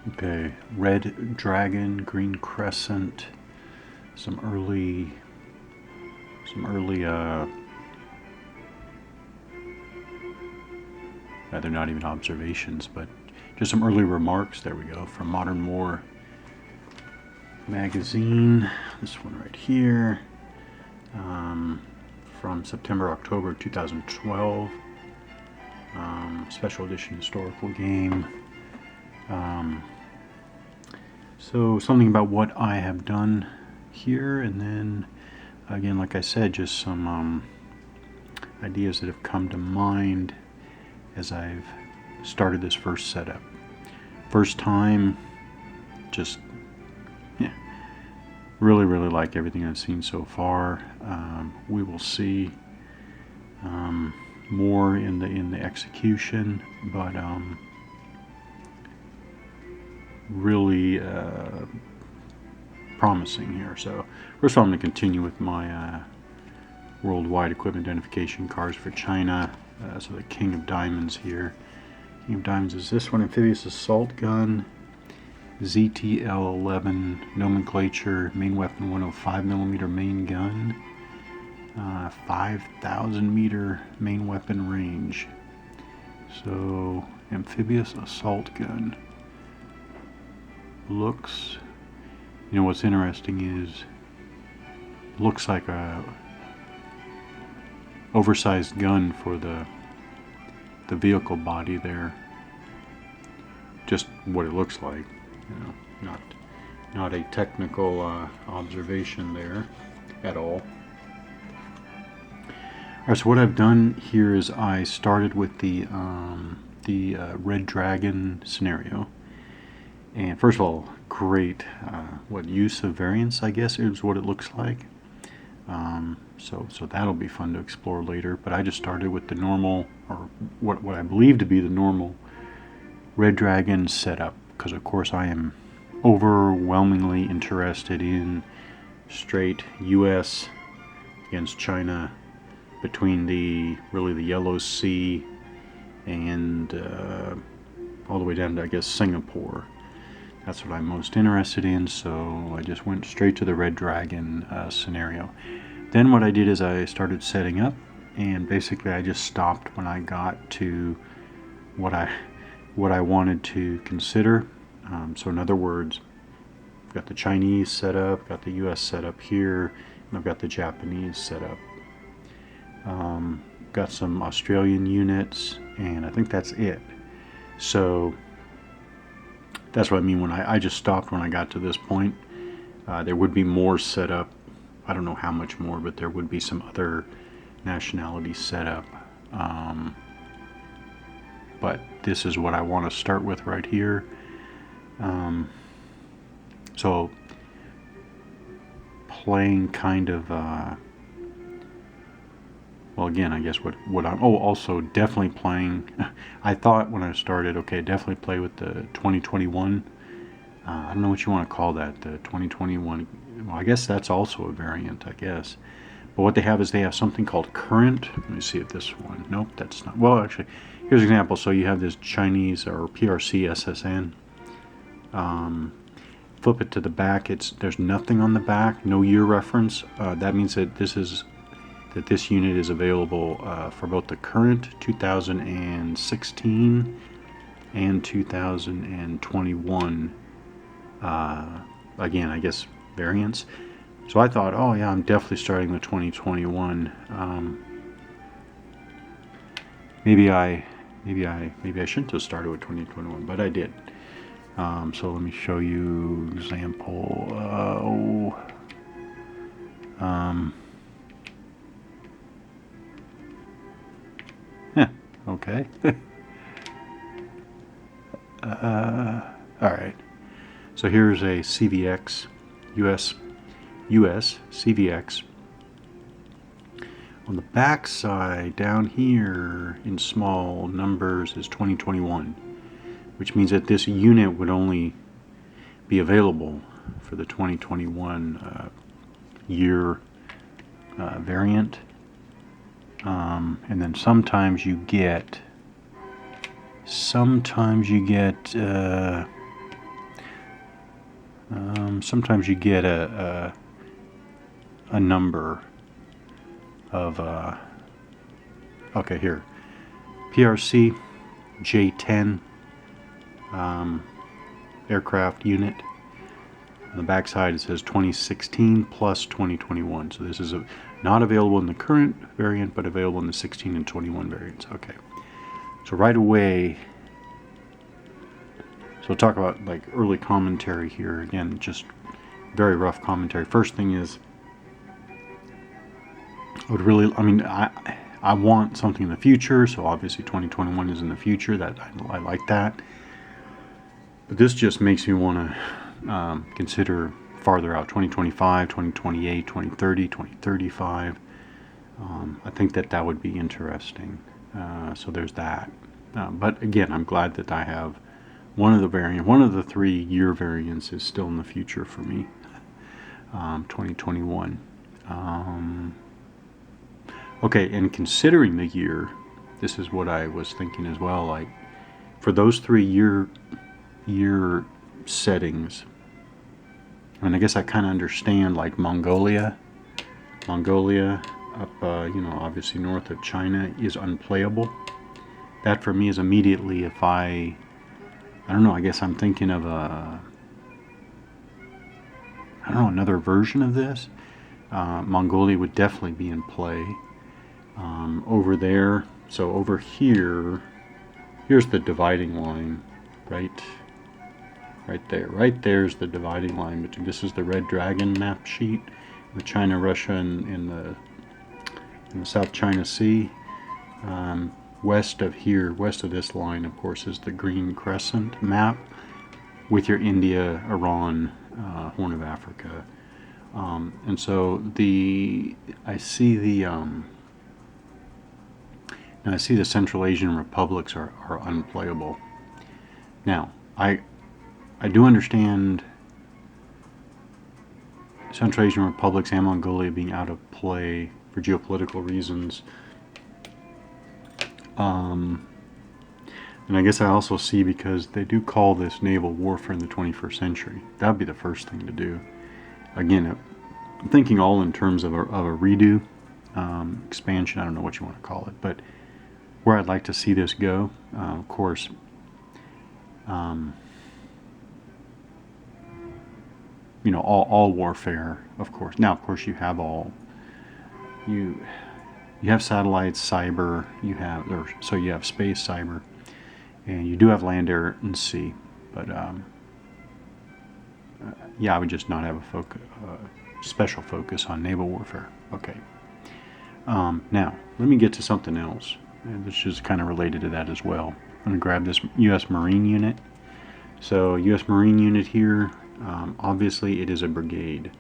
Okay, red dragon, green crescent, some early, they're not even observations, but just some early remarks. There we go, from Modern War magazine. This one right here, from September, October 2012. Special edition historical game. So something about what I have done here, and then again, like I said, just some ideas that have come to mind as I've started this first setup. First time, just yeah, really like everything I've seen so far. We will see more in the execution, but really promising here. So first of all, I'm going to continue with my worldwide equipment identification cards for China. So the King of Diamonds here. King of Diamonds is this one, amphibious assault gun, ZTL-11 nomenclature, main weapon 105mm main gun, 5,000 meter main weapon range. So amphibious assault gun looks, you know, what's interesting is looks like a oversized gun for the vehicle body there. Just what it looks like, you know, not a technical observation there at all. Alright, so what I've done here is I started with the Red Dragon scenario. And first of all, great use of variants, I guess, is what it looks like. So that'll be fun to explore later. But I just started with the normal, or what I believe to be the normal Red Dragon setup, because of course I am overwhelmingly interested in straight US against China, between the Yellow Sea and all the way down to, I guess, Singapore. That's what I'm most interested in, so I just went straight to the Red Dragon scenario. Then what I did is I started setting up, and basically I just stopped when I got to what I wanted to consider. So in other words, I've got the Chinese set up, got the US set up here, and I've got the Japanese set up. Got some Australian units, and I think that's it. So that's what I mean when I just stopped when I got to this point. There would be more set up. I don't know how much more, but there would be some other nationalities set up. But this is what I want to start with right here. So playing kind of well, again, I guess what I'm, also definitely playing, I thought when I started, okay, definitely play with the 2021, I don't know what you want to call that, the 2021, well, I guess that's also a variant, I guess. But what they have is they have something called current. Let me see if this one, nope, that's not, well, actually, here's an example. So you have this Chinese, or PRC SSN. Flip it to the back, there's nothing on the back, no year reference. That means that this unit is available for both the current 2016 and 2021 again, I guess, variants. So I thought, oh yeah, I'm definitely starting with 2021. Maybe I shouldn't have started with 2021, but I did. So let me show you example. Okay. Alright. So here's a CVX, US CVX. On the back side, down here in small numbers, is 2021, which means that this unit would only be available for the 2021 year variant. And then sometimes you get Sometimes you get a number of, okay, here, PRC J10 aircraft unit. On the back side it says 2016 plus 2021. So this is not available in the current variant, but available in the 16 and 21 variants. Okay. So right away, so we'll talk about like early commentary here. Again, just very rough commentary. First thing is, I want something in the future, so obviously 2021 is in the future. That I like that. But this just makes me want to consider farther out, 2025, 2028, 2030, 2035. I think that would be interesting. So there's that. But again, I'm glad that I have one of the 3-year variants is still in the future for me. 2021. Okay, and considering the year, this is what I was thinking as well. Like for those 3-year settings, and I guess I kind of understand like Mongolia up, obviously north of China is unplayable. That for me is immediately, if I don't know, I guess I'm thinking of another version of this. Mongolia would definitely be in play. Over there, so over here, here's the dividing line, right there. Right there's the dividing line between, this is the Red Dragon map sheet, the China, Russia, and in the South China Sea. West of this line, of course, is the Green Crescent map with your India, Iran, Horn of Africa. And so I see the Central Asian republics are unplayable. Now, I do understand Central Asian republics and Mongolia being out of play for geopolitical reasons. And I guess I also see, because they do call this naval warfare in the 21st century. That would be the first thing to do. Again, I'm thinking all in terms of a redo, expansion, I don't know what you want to call it, but where I'd like to see this go, of course, all warfare, of course. Now, of course, you have satellites, cyber, you have space, cyber, and you do have land, air, and sea. But I would just not have a special focus on naval warfare. Okay. Now, let me get to something else. And this is kind of related to that as well. I'm going to grab this U.S. Marine unit. So, U.S. Marine unit here, obviously it is a brigade.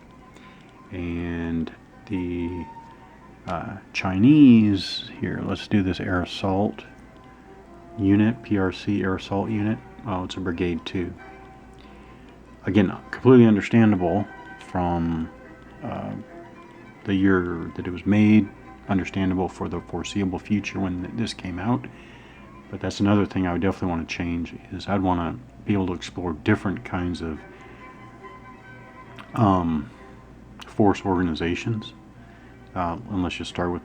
And the Chinese, here, let's do this air assault unit, PRC air assault unit. Oh, it's a brigade too. Again, completely understandable from the year that it was made, understandable for the foreseeable future when this came out. But that's another thing I would definitely want to change, is I'd want to be able to explore different kinds of force organizations. And let's just start with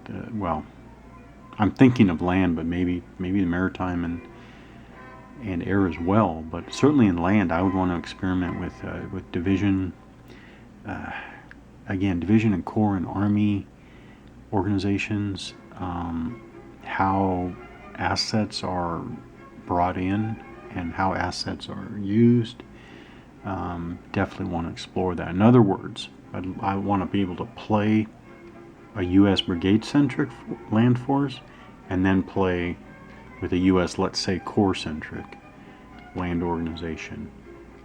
I'm thinking of land, but maybe the maritime and air as well. But certainly in land, I would want to experiment with division, division and corps and army organizations, how assets are brought in and how assets are used. Definitely want to explore that. In other words, I want to be able to play a U.S. brigade-centric land force and then play with a U.S., let's say, corps-centric land organization.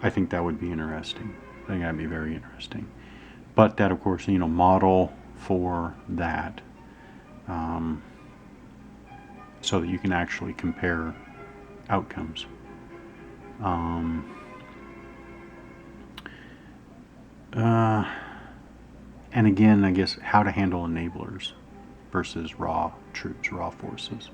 I think that would be interesting. I think that'd be very interesting. But that, of course, model for that, so that you can actually compare outcomes. And again, I guess how to handle enablers versus raw troops, raw forces.